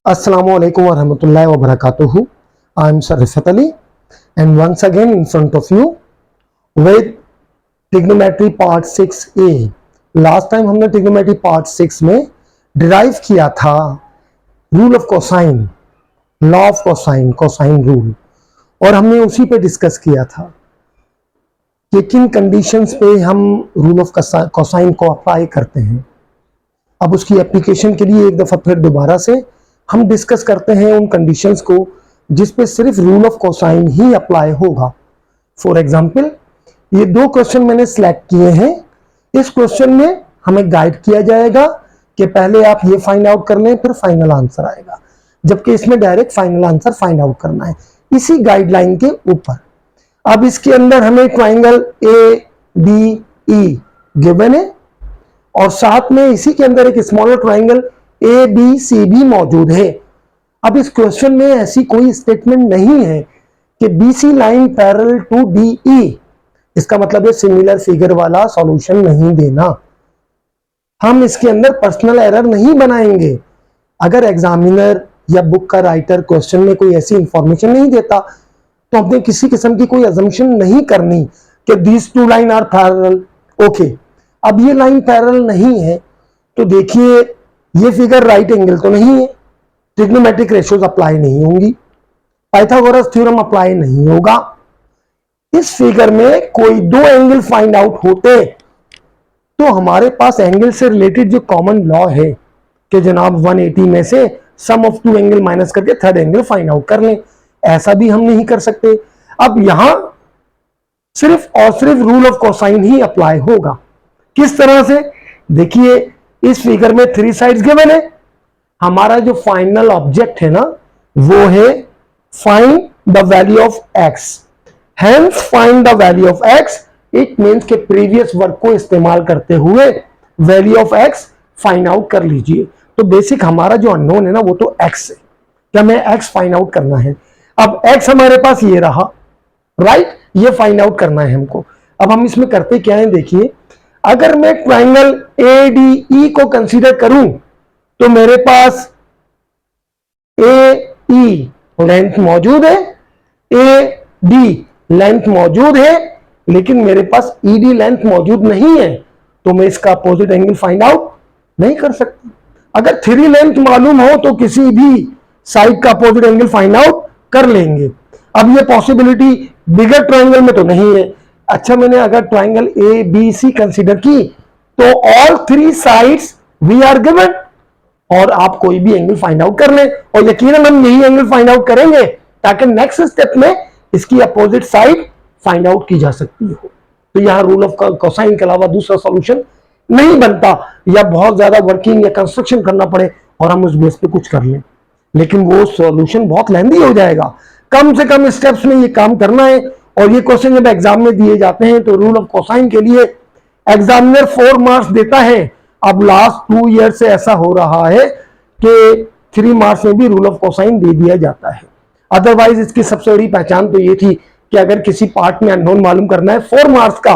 Assalamualaikum warahmatullahi wabarakatuh. I am Sir Rifat Ali and once again in front of you with trigonometry part 6a. Last time हमने trigonometry part 6 में derive किया था rule of cosine, law of cosine, cosine rule, और हमने उसी पे discuss किया था कि किन कंडीशंस पे हम रूल ऑफ कोसाइन को अप्लाई करते हैं। अब उसकी एप्लीकेशन के लिए एक दफ़ा फिर दोबारा से हम डिस्कस करते हैं उन कंडीशंस को जिस पे सिर्फ rule of cosine he apply होगा। फॉर एग्जांपल, ये दो क्वेश्चन मैंने सिलेक्ट किए हैं। इस क्वेश्चन में हमें गाइड किया जाएगा कि पहले आप ये फाइंड आउट कर लें, फिर फाइनल आंसर आएगा, जबकि इसमें direct final answer find out करना है इसी गाइडलाइन के ऊपर। अब इसके अंदर हमें ट्राइंगल ABE गिवन है और साथ में इसी के अंदर एक स्मॉलर ट्राइंगल ABC भी मौजूद है। अब इस क्वेश्चन में ऐसी कोई स्टेटमेंट नहीं है कि BC line parallel to DE, इसका मतलब है सिमिलर फिगर वाला सॉल्यूशन नहीं देना। हम इसके अंदर पर्सनल एरर नहीं बनाएंगे। अगर एग्जामिनर या बुक का राइटर क्वेश्चन में कोई ऐसी इंफॉर्मेशन नहीं देता तो हमने किसी किस्म की कोई अजम्पशन नहीं करनी कि these two line are parallel. Okay, अब ये लाइन पैरेलल नहीं है तो देखिए ये फिगर राइट एंगल तो नहीं है, ट्रिग्नोमेट्रिक रेशियोज अप्लाई नहीं होंगी, पाइथागोरस थ्योरम अप्लाई नहीं होगा। इस फिगर में कोई दो एंगल फाइंड आउट होते तो हमारे पास एंगल से रिलेटेड जो कॉमन लॉ है कि जनाब 180 में से सम ऑफ टू एंगल माइनस करके थर्ड एंगल फाइंड आउट कर लें, ऐसा भी हम नहीं कर सकते। अब यहां सिर्फ और सिर्फ rule of cosine he apply होगा। किस तरह से? देखिए, इस फिगर में थ्री साइड्स गिवन है। हमारा जो फाइनल ऑब्जेक्ट है ना वो है find the value of x। Hence find the value of x it means के प्रीवियस वर्क को इस्तेमाल करते हुए value of x find out कर लीजिए। तो बेसिक हमारा जो अननोन है ना वो तो x है, क्या हमें x फाइंड आउट करना है। अब x हमारे पास ये रहा, राइट, ये फाइंड आउट करना है हमको। अब हम इसमें करते क्या है, देखिए, अगर मैं ट्राइंगल ADE को कंसीडर करूं तो मेरे पास AE लेंथ मौजूद है, AD लेंथ मौजूद है, लेकिन मेरे पास ED लेंथ मौजूद नहीं है, तो मैं इसका अपोजिट एंगल फाइंड आउट नहीं कर सकता। अगर थ्री लेंथ मालूम हो तो किसी भी साइड का अपोजिट एंगल फाइंड आउट कर लेंगे। अब ये पॉसिबिलिटी बिगर ट्राइंगल में तो नहीं है। अच्छा, मैंने अगर ट्राइंगल ABC कंसीडर की तो all three sides we are given और आप कोई भी एंगल फाइंड आउट कर लें, और यकीनन हम यही एंगल फाइंड आउट करेंगे ताकि नेक्स्ट स्टेप में इसकी अपोजिट साइड फाइंड आउट की जा सकती हो। तो यहां रूल ऑफ कोसाइन के अलावा दूसरा सॉल्यूशन नहीं बनता, या बहुत ज्यादा वर्किंग या कंस्ट्रक्शन करना पड़े और हम उस बेस पे कुछ कर लें, लेकिन वो सॉल्यूशन बहुत लेंदी हो जाएगा। कम से कम स्टेप्स में ये काम करना है। और ये क्वेश्चन जब एग्जाम में दिए जाते हैं तो रूल ऑफ कोसाइन के लिए एग्जामिनर 4 मार्क्स देता है। अब लास्ट 2 ईयर से ऐसा हो रहा है कि 3 मार्क्स में भी रूल ऑफ कोसाइन दे दिया जाता है। अदरवाइज इसकी सबसे बड़ी पहचान तो ये थी कि अगर किसी पार्ट में अननोन मालूम करना है 4 मार्क्स का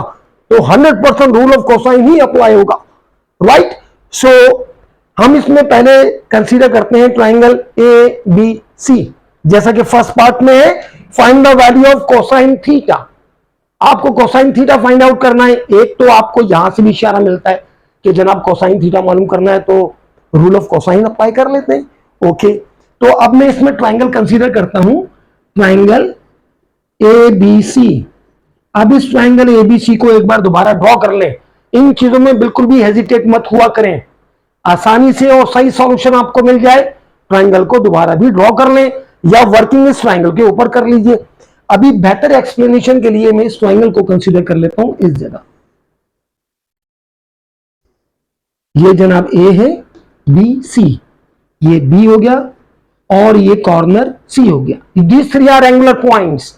तो 100% rule of cosine he apply होगा, राइट। सो हम इसमें पहले कंसीडर करते हैं ट्राइंगल ABC, जैसा कि फर्स्ट पार्ट में है find the value of cosine theta. आपको कोसाइन थीटा फाइंड आउट करना है। एक तो आपको यहां से भी इशारा मिलता है कि जनाब कोसाइन थीटा मालूम करना है तो रूल ऑफ कोसाइन अप्लाई कर लेते हैं। ओके, तो अब मैं इसमें ट्राइंगल कंसीडर करता हूं, ट्राइंगल ABC। अब इस ट्राइंगल ABC को एक बार दोबारा ड्रॉ कर लें। इन चीजों में बिल्कुल भी हेजिटेट मत हुआ करें, आसानी से और सही सॉल्यूशन आपको मिल जाए। ट्राइंगल को दोबारा भी ड्रॉ कर लें या वर्किंग इस ट्राइंगल के ऊपर कर लीजिए। अभी बेहतर एक्सप्लेनेशन के लिए मैं इस ट्राइंगल को कंसीडर कर लेता हूं इस जगह। ये जनाब A है, BC, ये B हो गया और ये कॉर्नर C हो गया। This three are angular points.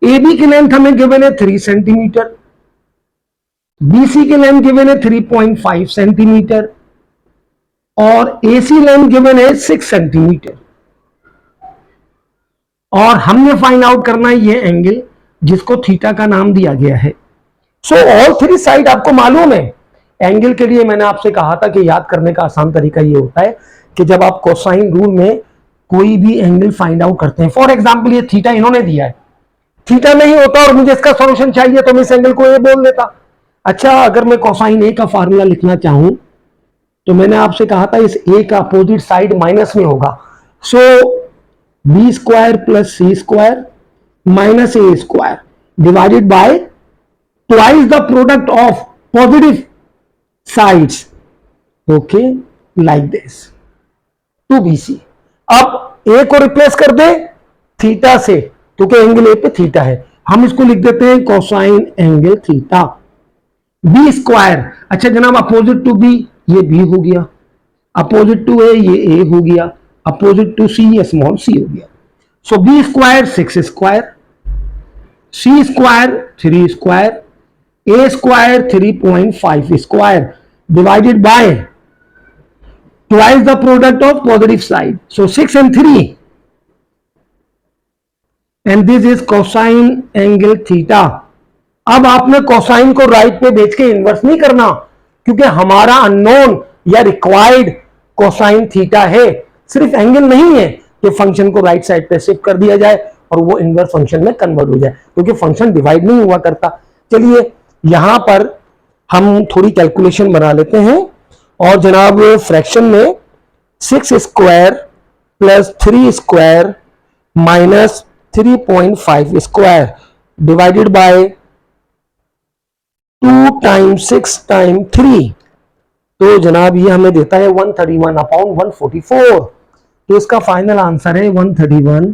AB की लेंथ हमें गिवन है 3 सेंटीमीटर, BC की लेंथ गिवन है 3.5 सेंटीमीटर और AC लेंथ गिवन है 6 सेंटीमीटर। और हमने फाइंड आउट करना है ये एंगल जिसको थीटा का नाम दिया गया है। सो ऑल थ्री साइड आपको मालूम है। एंगल के लिए मैंने आपसे कहा था कि याद करने का आसान तरीका ये होता है कि जब आप कोसाइन रूल में कोई भी एंगल फाइंड आउट करते हैं। फॉर एग्जाम्पल ये थीटा इन्होंने दिया है, थीटा नहीं होता और मुझे इसका सॉल्यूशन चाहिए तो मैं इस एंगल को ए बोल देता। अच्छा, अगर मैं कोसाइन ए का फार्मूला लिखना चाहूं तो मैंने आपसे कहा था इस ए का अपोजिट साइड माइनस में होगा। So B square plus C square minus A square divided by twice the product of positive sides, okay, like this, 2bc। अब ए को रिप्लेस कर दे थीटा से, क्योंकि एंगल ए पे थीटा है, हम इसको लिख देते हैं cosine angle theta. B square, अच्छा जनाब अपोजिट टू बी ये बी हो गया, अपोजिट टू ए ये ए हो गया, अपोजिट टू सी ये स्मॉल सी हो गया। So B square 6 square, C square 3 square, A square 3.5 square divided by twice the product of positive side, so 6 and 3 and this is cosine angle theta. अब आपने cosine को right पे भेज के inverse नहीं करना, क्योंकि हमारा अननोन या रिक्वायर्ड कोसाइन थीटा है, सिर्फ एंगल नहीं है कि फंक्शन को राइट साइड पे शिफ्ट कर दिया जाए और वो इनवर्स फंक्शन में कन्वर्ट हो जाए, क्योंकि फंक्शन डिवाइड नहीं हुआ करता। चलिए यहां पर हम थोड़ी कैलकुलेशन बना लेते हैं और जनाब फ्रैक्शन में 6 square plus 3 square minus 3.5 square divided bye 2 times 6 time 3, तो जनाब ये हमें देता है 131 अपॉन 144। तो इसका फाइनल आंसर है 131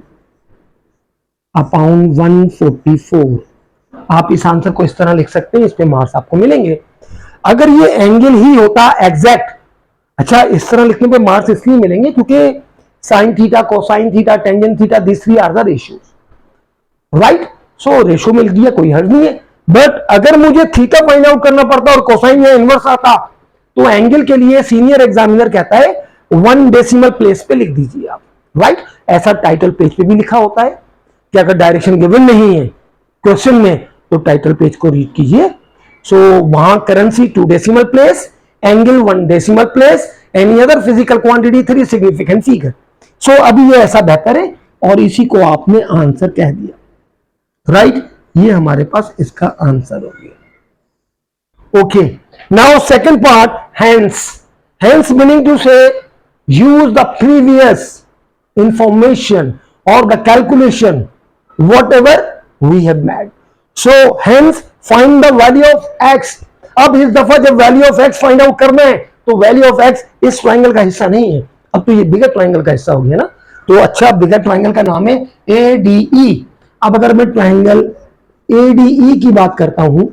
अपॉन 144। आप इस आंसर को इस तरह लिख सकते हैं, इस पे मार्क्स आपको मिलेंगे। अगर ये एंगल ही होता एग्जैक्ट, अच्छा इस तरह लिखने पे मार्क्स इसलिए मिलेंगे क्योंकि sine theta, cosine theta, tangent theta, this three are the ratios, right. So ratio मिल गया, कोई हर्ज नहीं है। बट अगर मुझे थीटा फाइंड आउट करना पड़ता और कोसाइन या इनवर्स आता तो एंगल के लिए सीनियर एग्जामिनर कहता है 1 डेसिमल प्लेस पे लिख दीजिए आप, राइट। ऐसा टाइटल पेज पे भी लिखा होता है कि अगर डायरेक्शन गिवन नहीं है क्वेश्चन में तो टाइटल पेज को रीड कीजिए। सो वहां currency 2 decimal place, angle 1 decimal place, any other physical quantity 3 significant figure. So अभी ये ऐसा बेहतर है और इसी को आपने आंसर कह दिया, राइट। ये हमारे पास इसका आंसर हो गया। Okay, now second part, hence. Hence meaning to say use the previous information और the calculation whatever we have made. So hence find the value of X. अब इस दफा जब value of X find out करना है तो value of X इस triangle का हिस्सा नहीं है, अब तो ये बिगर ट्राइंगल का हिस्सा हो गया ना। तो अच्छा, बिगर ट्राइंगल का नाम है ADE। अब अगर मैं ट्राइंगल ADE की बात करता हूं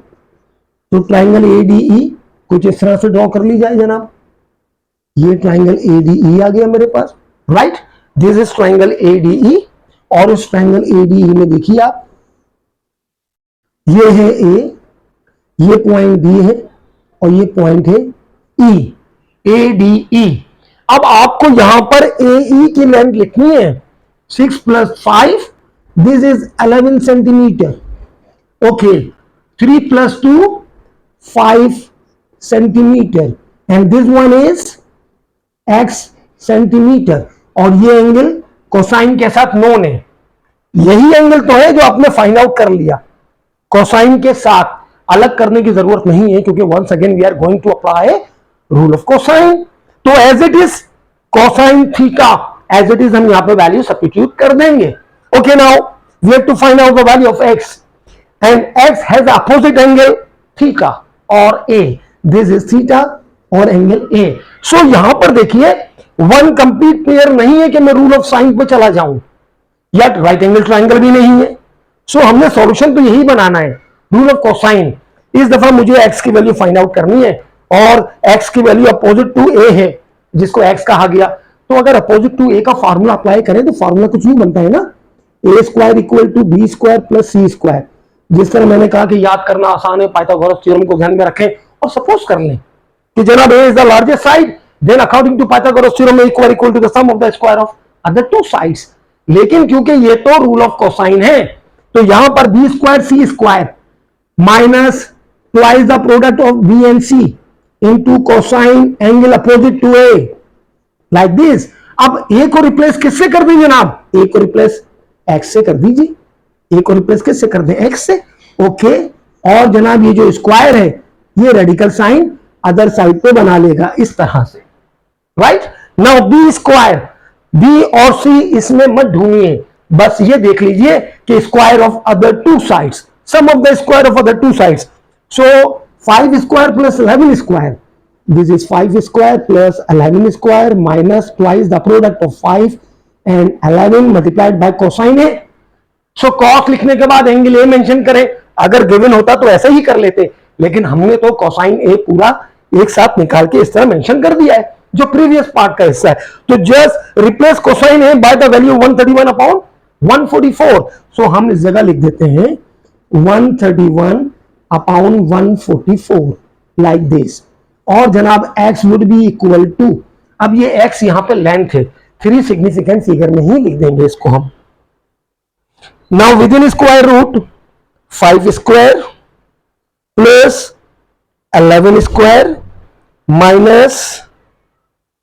तो ट्राइंगल ADE कुछ इस तरह से ड्रॉ कर ली जाए जनाब। ये ट्राइंगल ADE आ गया मेरे पास, right. This is triangle ADE और इस ट्राइंगल ADE में देखिए आप, ये है A, ये पॉइंट B है और ये पॉइंट है E, ADE। अब आपको यहां पर AE की लेंथ लिखनी है 6 + 5, this is 11 centimetre. Okay, 3 + 2 5 centimetre and this one is x centimetre. और ये एंगल कोसाइन के साथ नोन है, यही एंगल तो है जो आपने फाइंड आउट कर लिया। कोसाइन के साथ अलग करने की जरूरत नहीं है क्योंकि once again we are going to apply rule of cosine. तो as it is cosine theta, as it is हम यहां पे वैल्यू सब्स्टिट्यूट कर देंगे। Okay, now we have to find out the value of x and x has opposite angle theta और a, this is theta और angle a। So यहां पर देखिए वन कंप्लीट पेयर नहीं है कि मैं रूल ऑफ साइन पे चला जाऊं, या राइट एंगल ट्राइंगल भी नहीं है। सो हमने सॉल्यूशन तो यही बनाना है, रूल ऑफ कोसाइन। इस दफा मुझे x की वैल्यू फाइंड आउट करनी है और x की वैल्यू अपोजिट टू a है जिसको x कहा गया। तो अगर अपोजिट टू a का फार्मूला अप्लाई करें तो फार्मूला कुछ यूं बनता है ना, a² = b² + c²। जिस तरह मैंने कहा कि याद करना आसान है, पाइथागोरस थ्योरम को ध्यान में रखें और सपोज कर लें कि जनाब a is the largest side, then according to Pythagoras theorem a = to the sum of the square of other two sides. लेकिन क्योंकि ये तो रूल ऑफ कोसाइन है तो यहां पर b² c² minus twice the product of b and c into cosine angle opposite to a, like this. अब a को रिप्लेस किससे कर दें जनाब? a को रिप्लेस x से कर दीजिए, a को रिप्लेस किससे कर दें? x से। ओके, और जनाब ये जो स्क्वायर है ये रेडिकल साइन अदर साइड पे बना लेगा इस तरह से, right. Now B square, B और सी इसमें मत ढूंढिए, बस ये देख लीजिए कि square of other two sides, sum of the square of other two sides. So 5 square plus 11 square, this is 5 square plus 11 square minus twice the product of 5 and 11 multiplied by cosine A. So cos लिखने के बाद angle A mention करें, अगर given होता तो ऐसे ही कर लेते, लेकिन हमने तो cosine A पूरा एक साथ निकाल के इस तरह मेंशन कर दिया है जो प्रीवियस पार्ट का हिस्सा है। तो just replace cosine A by the value 131 upon 144। सो हम इस जगह लिख देते हैं 131 upon 144 like this। और जनाब x would be equal to, अब ये x यहां पे लेंथ है, 3 सिग्निफिकेंट फिगर में ही लिख देंगे इसको हम। Now within square root 5 square plus 11 square minus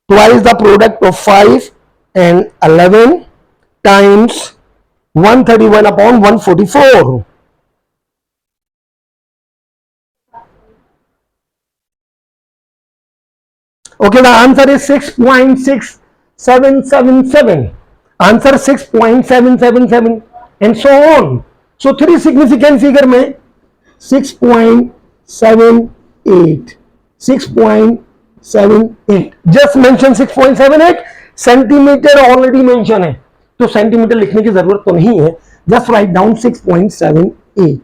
twice the product of 5 and 11 times 131 upon 144। Okay, the answer is 6.6777. Answer 6.777 and so on. So 3 significant figure में 6.78, 6.78. Just mention 6.78. Centimetre already mention है, तो centimetre लिखने की जरूरत तो नहीं है, just write down 6.78.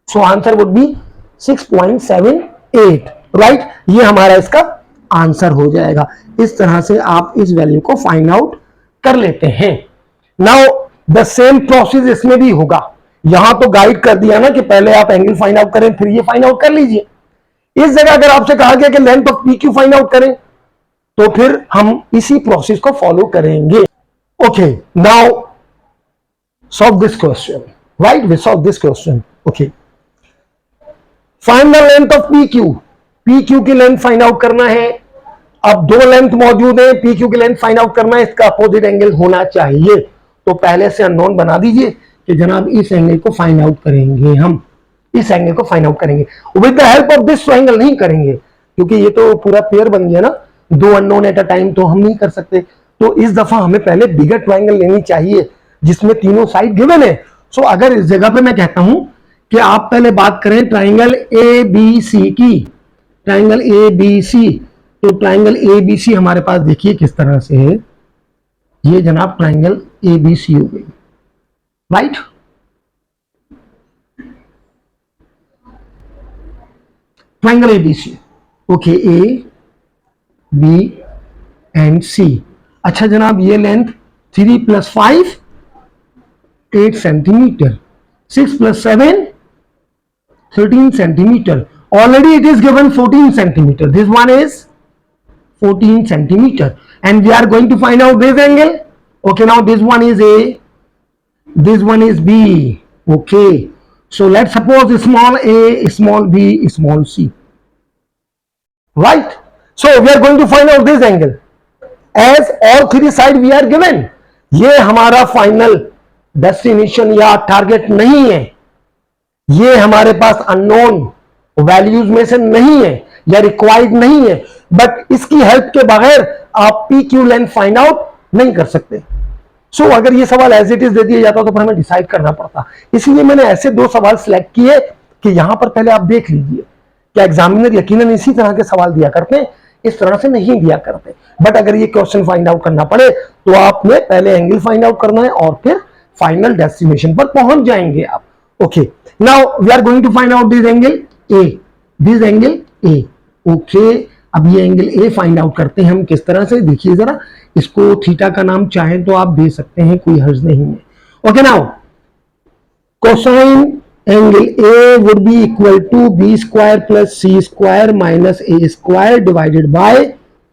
So answer would be 6.78, right. ये हमारा इसका आंसर हो जाएगा। इस तरह से आप इस वैल्यू को फाइंड आउट कर लेते हैं। नाउ द सेम प्रोसेस इसमें भी होगा। यहां तो गाइड कर दिया ना कि पहले आप एंगल फाइंड आउट करें फिर ये फाइंड आउट कर लीजिए। इस जगह अगर आपसे कहा गया कि length of P Q find out करें तो फिर हम इसी प्रोसेस को फॉलो करेंगे। Okay, now solve this question, right. We solve this question. Okay, find the length of P Q. P Q की लेंथ फाइंड आउट करना है। अब दो लेंथ मौजूद है, पी क्यू की लेंथ फाइंड आउट करना है, इसका अपोजिट एंगल होना चाहिए। तो पहले से अननोन बना दीजिए कि जनाब इस एंगल को फाइंड आउट करेंगे, हम इस एंगल को फाइंड आउट करेंगे। With the help of this triangle नहीं करेंगे क्योंकि ये तो पूरा पेयर बन गया ना, दो अननोन एट अ टाइम तो हम नहीं कर सकते। तो इस दफा हमें पहले बिगर ट्रायंगल लेनी चाहिए जिसमें तीनों साइड गिवन है। सो अगर इस जगह पे मैं कहता हूं कि आप पहले बात करें ट्रायंगल ए बी सी की, ट्रायंगल ए बी सी, तो ट्रायंगल ए बी सी हमारे पास देखिए किस तरह से है। ये जनाब ट्रायंगल ए बी सी हो गई, right. Triangle A B C, okay, A B and C. अच्छा जनाब ये length 3 + 5 8 centimetre, 6 + 7 13 centimetre. Already it is given 14 centimeter. This one is 14 centimeter and we are going to find out this angle. Okay, now this one is A, this one is B. Okay, so let's suppose small a, small b, small c, right? So we are going to find out this angle as all three side we are given. ये हमारा final destination या target नहीं है, ये हमारे पास unknown values में से नहीं है या रिक्वायर्ड नहीं है, बट इसकी हेल्प के बगैर आप P Q length find out नहीं कर सकते। सो अगर ये सवाल एज इट इज दे दिया जाता तो फिर हमें डिसाइड करना पड़ता। इसलिए मैंने ऐसे दो सवाल सिलेक्ट किए कि यहां पर पहले आप देख लीजिए कि एग्जामिनर यकीनन इसी तरह के सवाल दिया करते हैं, इस तरह से नहीं दिया करते। बट अगर ये क्वेश्चन फाइंड आउट करना पड़े तो आपने पहले एंगल फाइंड आउट करना है और फिर फाइनल डेस्टिनेशन पर पहुंच जाएंगे आप। Okay, now we are going to find out this angle A, this angle A. Okay, अब ये एंगल ए फाइंड आउट करते हैं हम किस तरह से, देखिए जरा। इसको थीटा का नाम चाहे तो आप दे सकते हैं, कोई हर्ज नहीं है। Okay, now cosine angle A would be equal to B square plus C square minus A square divided by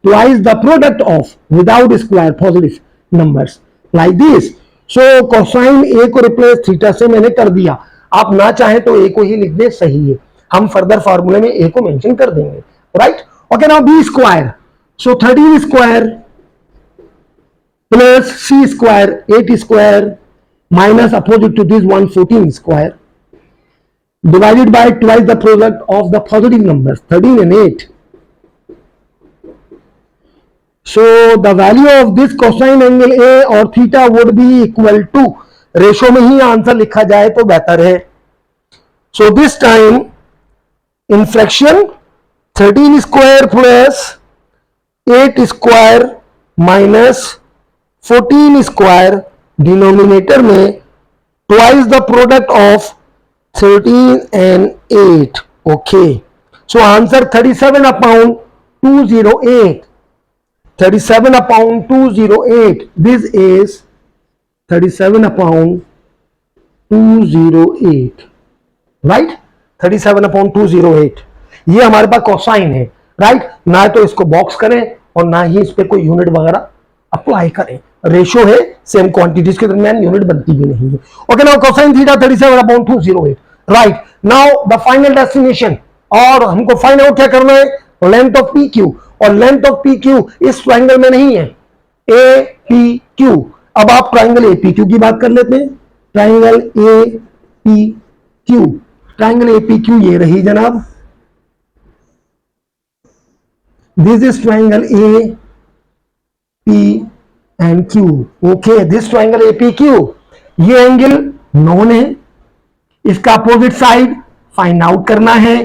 twice the product of without square positive numbers like this. So cosine A को replace theta से मैंने कर दिया, आप ना चाहे तो ए को ही लिख दे, सही है। हम फर्दर फार्मूले में ए को मेंशन कर देंगे, right. Okay, now B square, so 13 square plus c square 8 square minus opposite to this one 14 square divided by twice the product of the positive numbers 13 and 8. So the value of this cosine angle A or theta would be equal to, ratio में ही answer लिखा जाए तो बेहतर है. So this time in fraction 13 square plus 8 square minus 14 square denominator में twice the product of 13 and 8. Okay, so answer 37 upon 208. 37 upon 208. This is 37 upon 208. Right? 37 upon 208. ये हमारे पास cosine है. राइट? ना तो इसको बॉक्स करें और ना ही इस पे कोई यूनिट वगैरह अप्लाई करें. रेशो है, सेम क्वांटिटीज के दरमियान यूनिट बनती भी नहीं है. Okay, now cosine theta 37 upon 208. Right, now the final destination. और हमको फाइंड आउट क्या करना है? Length of P Q. और लेंथ ऑफ पी क्यू इस ट्राइंगल में नहीं है, ए पी क्यू. अब आप ट्राइंगल ए पी क्यू की बात कर लेते हैं. Triangle A P Q, triangle A P Q ये रही जनाब. This is triangle A P and Q. Okay, this triangle A P Q. ये एंगल नोन है, इसका अपोजिट साइड फाइंड आउट करना है.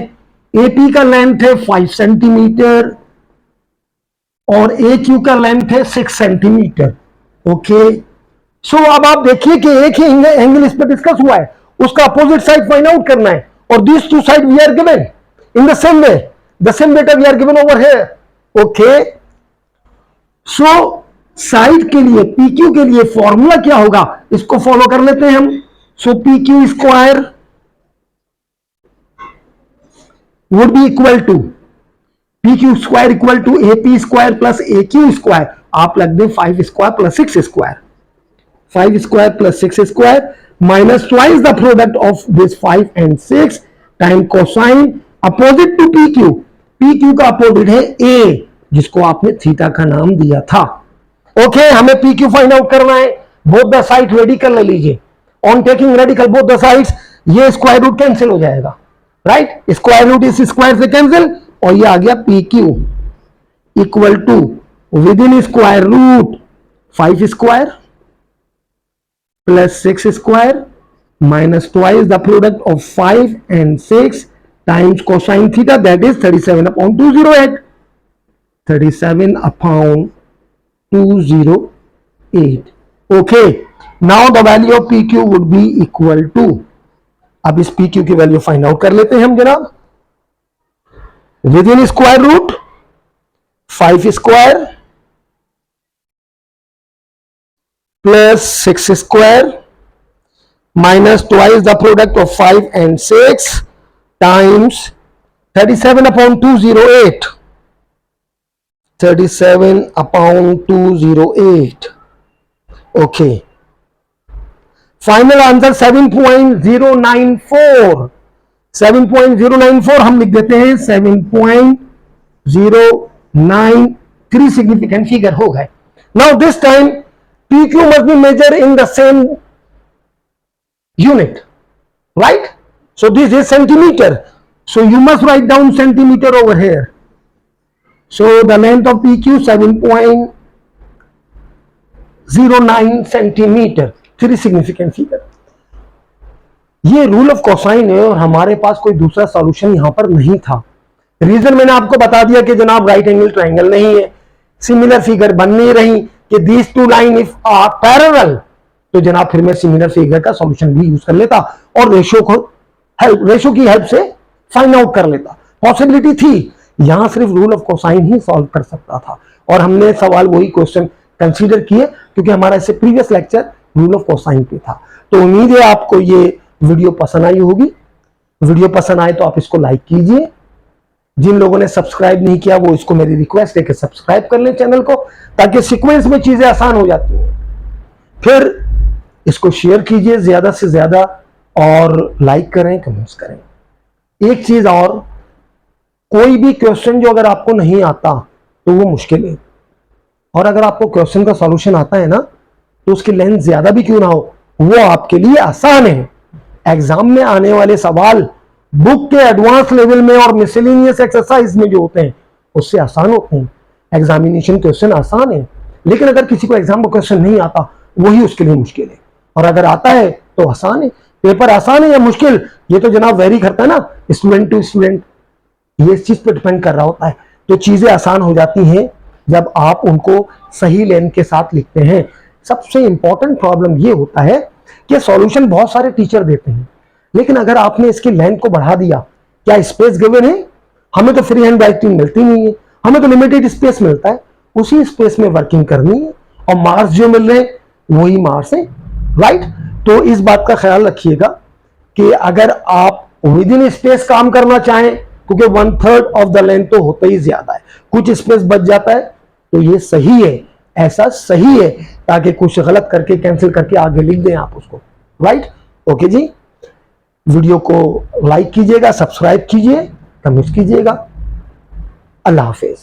एपी का लेंथ है 5 सेंटीमीटर और ए क्यू का लेंथ है 6 सेंटीमीटर. ओके, सो अब आप देखिए कि एक ही एंगल इस पर डिस्कस हुआ है, उसका अपोजिट साइड फाइंड आउट करना है. और this two side we are given in the same way, the same data we are given over here. Okay, so side के लिए पी क्यू के लिए फॉर्मूला क्या होगा, इसको फॉलो कर लेते हैं हम. So P Q square would be equal to PQ square equal to AP square plus AQ square. आप लग दें 5 square plus 6 square. 5 square plus 6 square minus twice the product of this 5 and 6 time cosine opposite to PQ. PQ का opposite है A, जिसको आपने theta का नाम दिया था. ओके, हमें PQ फाइंड आउट करना है. बोथ द साइड रेडिकल ले लीजिए. On taking radical both the sides, ये स्क्वायर रूट कैंसिल हो जाएगा. राइट, स्क्वायर रूट इस स्क्वायर से कैंसिल और ये आ गया P Q equal to within square root 5 square plus 6 square minus twice the product of 5 and 6 times cosine theta, that is 37 upon 208. 37 upon 208. Okay, now the value of P Q would be equal to, अब इस P Q की value find out कर लेते हैं हम जनाब. Within square root 5 square plus 6 square minus twice the product of 5 and 6 times 37 upon 208. 37 upon 208. Okay, final answer 7.094. 7.094 हम लिख देते हैं 7.093 सिग्निफिकेंट फिगर हो गए. Now this time P Q must be measure in the same unit. Right, so this is centimetre, so you must write down centimetre over here. So the length of P Q 7.09 centimetre. 3 significant figure. ये rule of cosine है और हमारे पास कोई दूसरा solution यहां पर नहीं था. रीजन मैंने आपको बता दिया कि जनाब राइट एंगल ट्रायंगल नहीं है, सिमिलर फिगर बन नहीं रही कि these two line if are parallel, तो जनाब फिर मैं सिमिलर फिगर का सॉल्यूशन भी यूज कर लेता और रेशो की हेल्प से फाइंड आउट कर लेता. पॉसिबिलिटी थी, यहां सिर्फ rule of cosine he solve कर सकता था और हमने सवाल वही क्वेश्चन कंसीडर किए क्योंकि हमारा इससे previous lecture rule of cosine पे था. तो उम्मीद है आपको ये वीडियो पसंद आई होगी. वीडियो पसंद आए तो आप इसको लाइक कीजिए. जिन लोगों ने सब्सक्राइब नहीं किया वो इसको मेरी रिक्वेस्ट है कि सब्सक्राइब कर लें चैनल को, ताकि सीक्वेंस में चीजें आसान हो जाती हैं. फिर इसको शेयर कीजिए ज्यादा से ज्यादा और लाइक करें, कमेंट्स करें. एक चीज और, कोई भी क्वेश्चन जो अगर आपको नहीं आता तो वो मुश्किल है और अगर आपको क्वेश्चन का सॉल्यूशन आता है ना, तो उसकी लेंथ ज्यादा भी क्यों ना हो, वो आपके लिए आसान है। एग्जाम में आने वाले सवाल बुक के एडवांस लेवल में और मिसलेनियस एक्सरसाइज में जो होते हैं उससे आसान होते हैं। एग्जामिनेशन क्वेश्चन आसान है, लेकिन अगर किसी को एग्जाम का क्वेश्चन नहीं आता, वही उसके लिए मुश्किल है। और अगर आता है तो आसान है। पेपर आसान है या मुश्किल, ये तो जनाब वेरी करता है ना स्टूडेंट टू स्टूडेंट, ये इस चीज पर डिपेंड कर रहा होता है। तो चीजें आसान हो जाती हैं जब आप उनको सही लेंथ के साथ लिखते हैं। सबसे इंपॉर्टेंट प्रॉब्लम ये होता है कि सॉल्यूशन बहुत सारे टीचर देते हैं, लेकिन अगर आपने इसकी लेंथ को बढ़ा दिया, क्या स्पेस गिवन है? हमें तो फ्री हैंड राइटिंग मिलती नहीं है, हमें तो लिमिटेड स्पेस मिलता है। उसी स्पेस में वर्किंग करनी है और मार्क्स जो मिल रहे हैं वही मार्क्स है, राइट। तो इस बात का ख्याल रखिएगा कि अगर आप विद इन स्पेस काम करना चाहें, क्योंकि 1/3 ऑफ द लेंथ तो होता ही ज्यादा है, कुछ स्पेस बच जाता है, तो ये सही है, ऐसा सही है, ताकि कुछ गलत करके कैंसिल करके आगे लिख दें आप उसको, राइट। ओके जी, वीडियो को लाइक कीजिएगा, सब्सक्राइब कीजिए, कमेंट कीजिएगा। अल्लाह हाफिज।